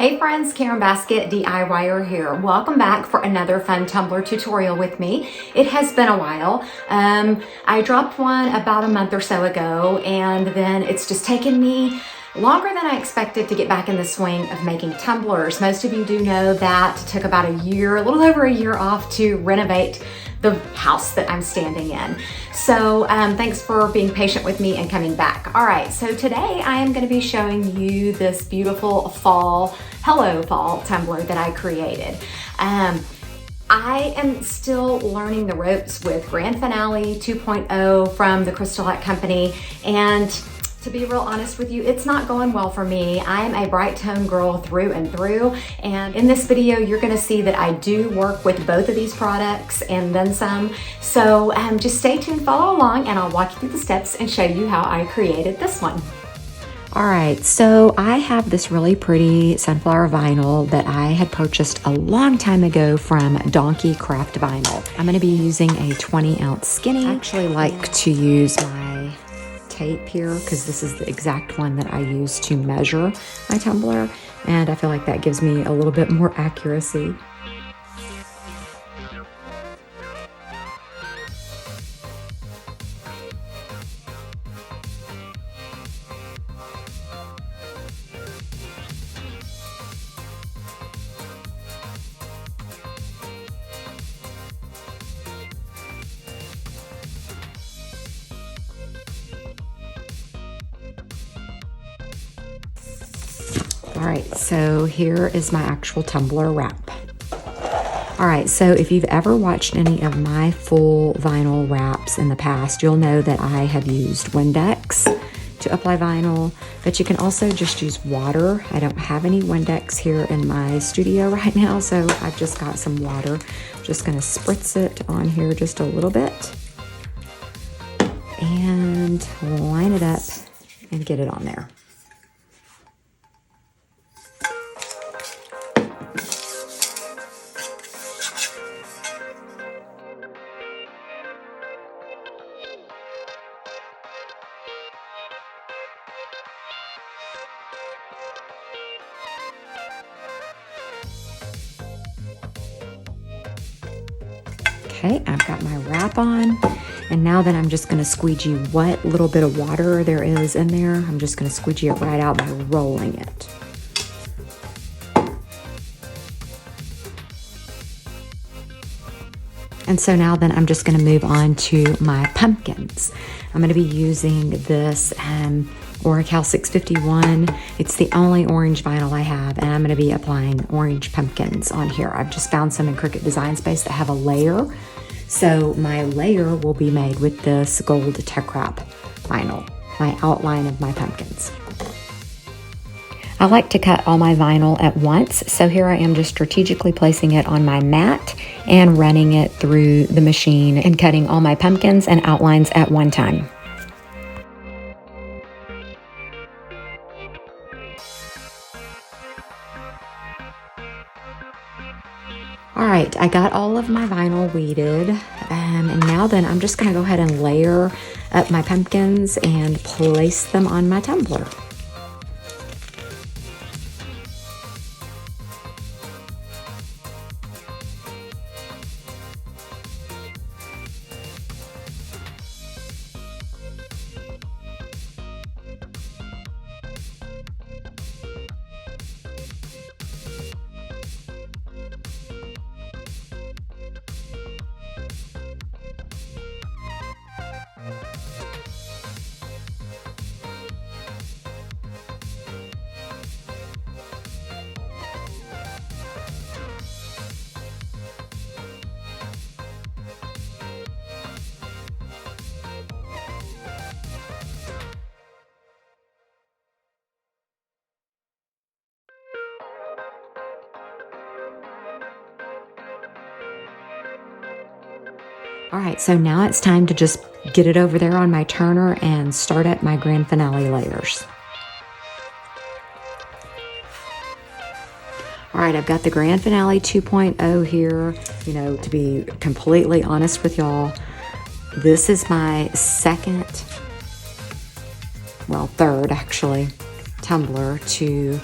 Hey friends, KarenbaskettDIYer here. Welcome back for another fun Tumbler tutorial with me. It has been a while. I dropped one about a month or so ago, and then it's just taken me longer than I expected to get back in the swing of making tumblers. Most of you do know that it took about a year, a little over a year off to renovate the house that I'm standing in. So thanks for being patient with me and coming back. All right, so today I am gonna be showing you this beautiful Hello Fall tumbler that I created. I am still learning the ropes with Grande Finale 2.0 from the Crystalac company, and to be real honest with you, it's not going well for me. I am a bright tone girl through and through, and in this video you're gonna see that I do work with both of these products and then some. So just stay tuned, follow along, and I'll walk you through the steps and show you how I created this one. All right, so I have this really pretty sunflower vinyl that I had purchased a long time ago from Donkey Craft Vinyl. I'm gonna be using a 20-ounce skinny. I actually like to use my tape here because this is the exact one that I use to measure my tumbler, and I feel like that gives me a little bit more accuracy. All right, so here is my actual tumbler wrap. All right, so if you've ever watched any of my full vinyl wraps in the past, you'll know that I have used Windex to apply vinyl, but you can also just use water. I don't have any Windex here in my studio right now, so I've just got some water. I'm just gonna spritz it on here just a little bit and line it up and get it on there. Okay, I've got my wrap on, and now then I'm just gonna squeegee what little bit of water there is in there. I'm just gonna squeegee it right out by rolling it. And so now then I'm just gonna move on to my pumpkins. I'm gonna be using this Decal 651. It's the only orange vinyl I have, and I'm gonna be applying orange pumpkins on here. I've just found some in Cricut Design Space that have a layer. So my layer will be made with this gold Tech Wrap vinyl, my outline of my pumpkins. I like to cut all my vinyl at once, so here I am just strategically placing it on my mat and running it through the machine and cutting all my pumpkins and outlines at one time. All right, I got all of my vinyl weeded, and now then I'm just gonna go ahead and layer up my pumpkins and place them on my tumbler. All right, so now it's time to just get it over there on my turner and start up my Grande Finale layers. All right, I've got the Grande Finale 2.0 here. You know, to be completely honest with y'all, this is my third actually, tumbler to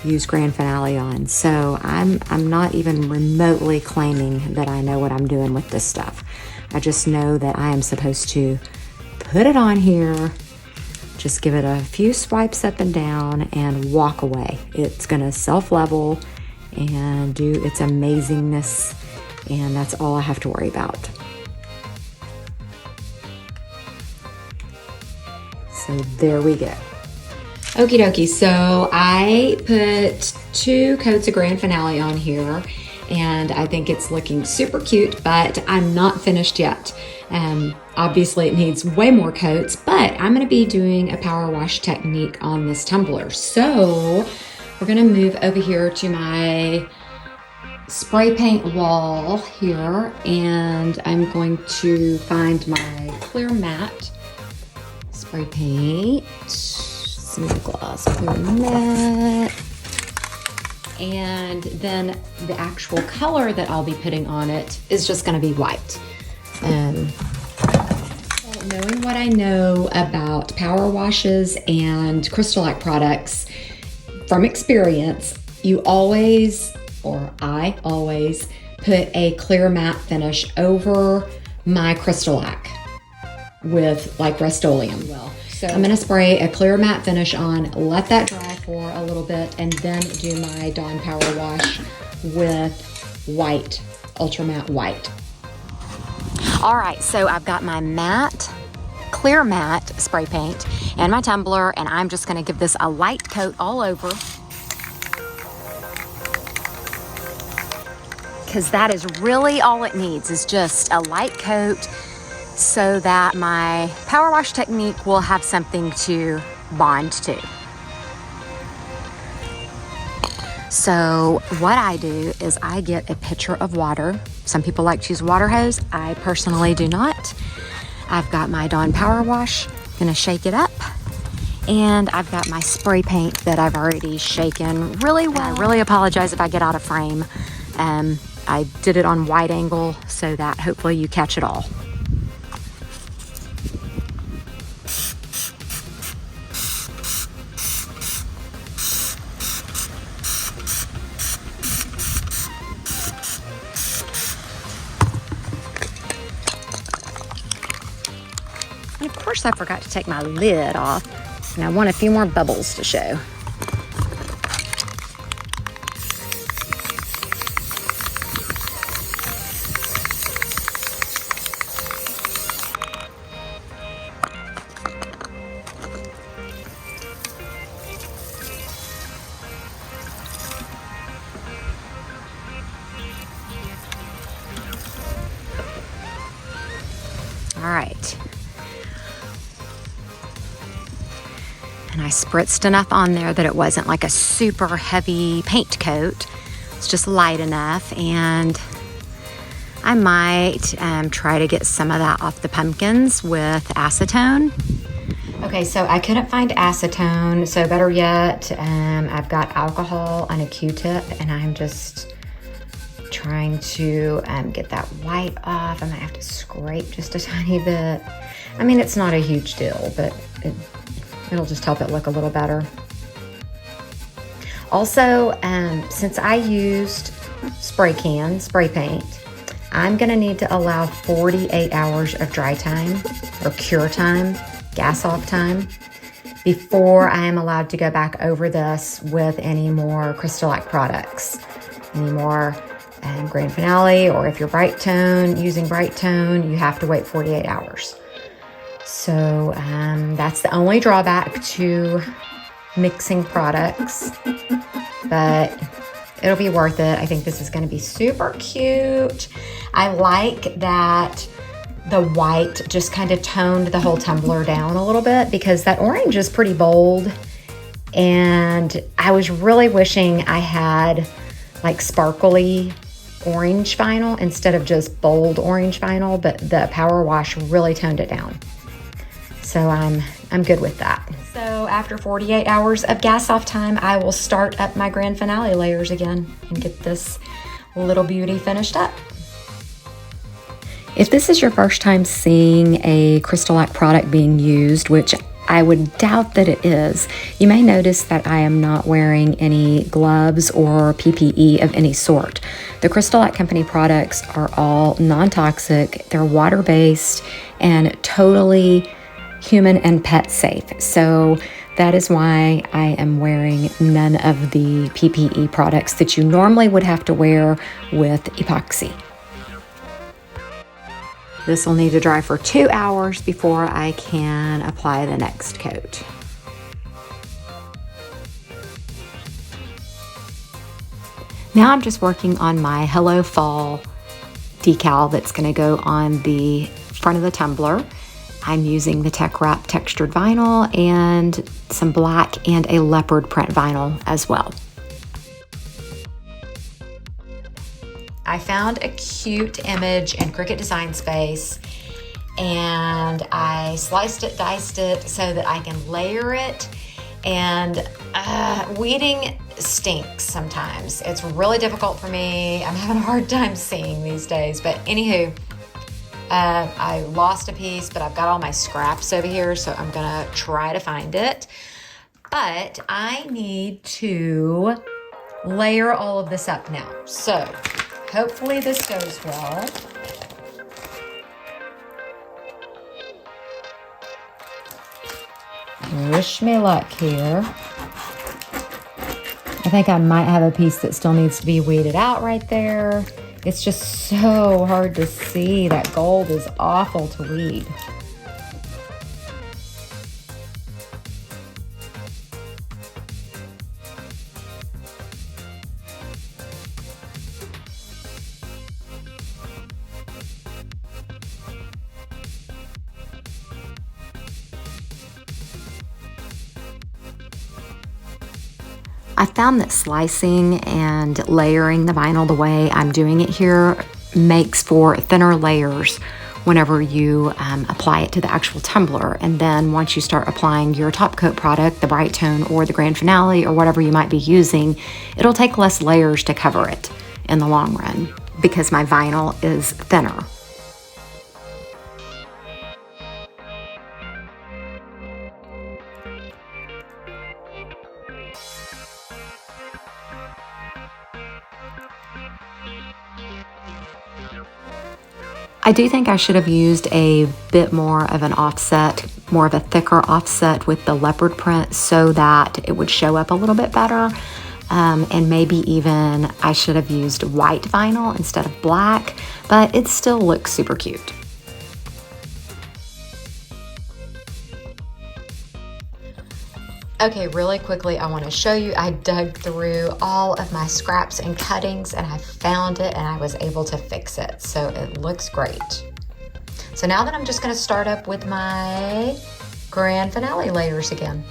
use Grande Finale on. So I'm not even remotely claiming that I know what I'm doing with this stuff. I just know that I am supposed to put it on here, just give it a few swipes up and down and walk away. It's gonna self-level and do its amazingness, and that's all I have to worry about. So there we go. Okie dokie, so I put 2 coats of Grande Finale on here, and I think it's looking super cute, but I'm not finished yet. Obviously it needs way more coats, but I'm gonna be doing a power wash technique on this tumbler. So we're gonna move over here to my spray paint wall here, and I'm going to find my clear matte spray paint, single gloss clear matte, and then the actual color that I'll be putting on it is just going to be white. Knowing what I know about power washes and Crystalac products from experience, you always, or I always, put a clear matte finish over my Crystalac with like Rust-Oleum. So I'm gonna spray a clear matte finish on, let that dry for a little bit, and then do my Dawn Power Wash with white, ultra matte white. All right, so I've got my matte, clear matte spray paint and my tumbler, and I'm just gonna give this a light coat all over, because that is really all it needs, is just a light coat, so that my power wash technique will have something to bond to. So what I do is I get a pitcher of water. Some people like to use water hose. I personally do not. I've got my Dawn Power Wash, gonna shake it up, and I've got my spray paint that I've already shaken really well. I really apologize if I get out of frame. I did it on wide angle so that hopefully you catch it all. And of course I forgot to take my lid off, and I want a few more bubbles to show. All right. And I spritzed enough on there that it wasn't like a super heavy paint coat. It's just light enough, and I might try to get some of that off the pumpkins with acetone. Okay, so I couldn't find acetone, so better yet, I've got alcohol and a Q-tip, and I'm just trying to get that white off. I might have to scrape just a tiny bit. I mean, it's not a huge deal, but it'll just help it look a little better. Also, since I used spray paint, I'm gonna need to allow 48 hours of dry time or cure time, gas off time, before I am allowed to go back over this with any more Crystalac products, any more Grande Finale, or if you're using Brite Tone, you have to wait 48 hours. So that's the only drawback to mixing products, but it'll be worth it. I think this is going to be super cute. I like that the white just kind of toned the whole tumbler down a little bit, because that orange is pretty bold, and I was really wishing I had like sparkly orange vinyl instead of just bold orange vinyl, but the power wash really toned it down. So I'm good with that. So after 48 hours of gas off time, I will start up my Grande Finale layers again and get this little beauty finished up. If this is your first time seeing a Crystalac product being used, which I would doubt that it is. You may notice that I am not wearing any gloves or PPE of any sort. The Crystalac company products are all non-toxic, they're water-based, and totally human and pet safe. So that is why I am wearing none of the PPE products that you normally would have to wear with epoxy. This will need to dry for 2 hours before I can apply the next coat. Now I'm just working on my Hello Fall decal that's going to go on the front of the tumbler. I'm using the Tech Wrap textured vinyl and some black and a leopard print vinyl as well. I found a cute image in Cricut Design Space and I sliced it, diced it so that I can layer it. And weeding stinks sometimes. It's really difficult for me. I'm having a hard time seeing these days. But anywho, I lost a piece, but I've got all my scraps over here, so I'm gonna try to find it. But I need to layer all of this up now. So hopefully this goes well. Wish me luck here. I think I might have a piece that still needs to be weeded out right there. It's just so hard to see. That gold is awful to weed. I found that slicing and layering the vinyl the way I'm doing it here makes for thinner layers whenever you apply it to the actual tumbler. And then once you start applying your top coat product, the Brite Tone or the Grande Finale or whatever you might be using, it'll take less layers to cover it in the long run because my vinyl is thinner. I do think I should have used a bit more of an offset, more of a thicker offset with the leopard print so that it would show up a little bit better. And maybe even I should have used white vinyl instead of black, but it still looks super cute. Okay, really quickly, I want to show you, I dug through all of my scraps and cuttings and I found it and I was able to fix it. So it looks great. So now that I'm just going to start up with my Grande Finale layers again.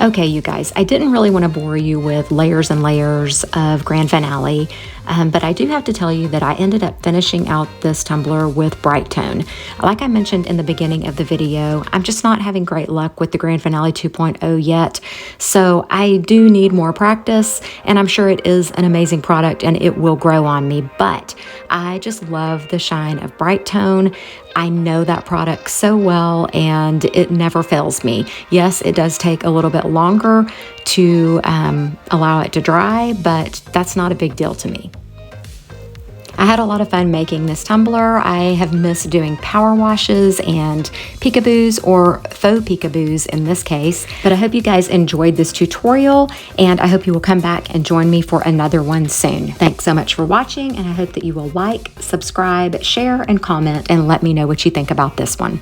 Okay, you guys, I didn't really want to bore you with layers and layers of Grande Finale, but I do have to tell you that I ended up finishing out this tumbler with Brite Tone. Like I mentioned in the beginning of the video, I'm just not having great luck with the Grande Finale 2.0 yet, so I do need more practice, and I'm sure it is an amazing product and it will grow on me, but I just love the shine of Brite Tone. I know that product so well and it never fails me. Yes, it does take a little bit longer to allow it to dry, but that's not a big deal to me. I had a lot of fun making this tumbler. I have missed doing power washes and peekaboos, or faux peekaboos in this case, but I hope you guys enjoyed this tutorial and I hope you will come back and join me for another one soon. Thanks so much for watching and I hope that you will like, subscribe, share, and comment and let me know what you think about this one.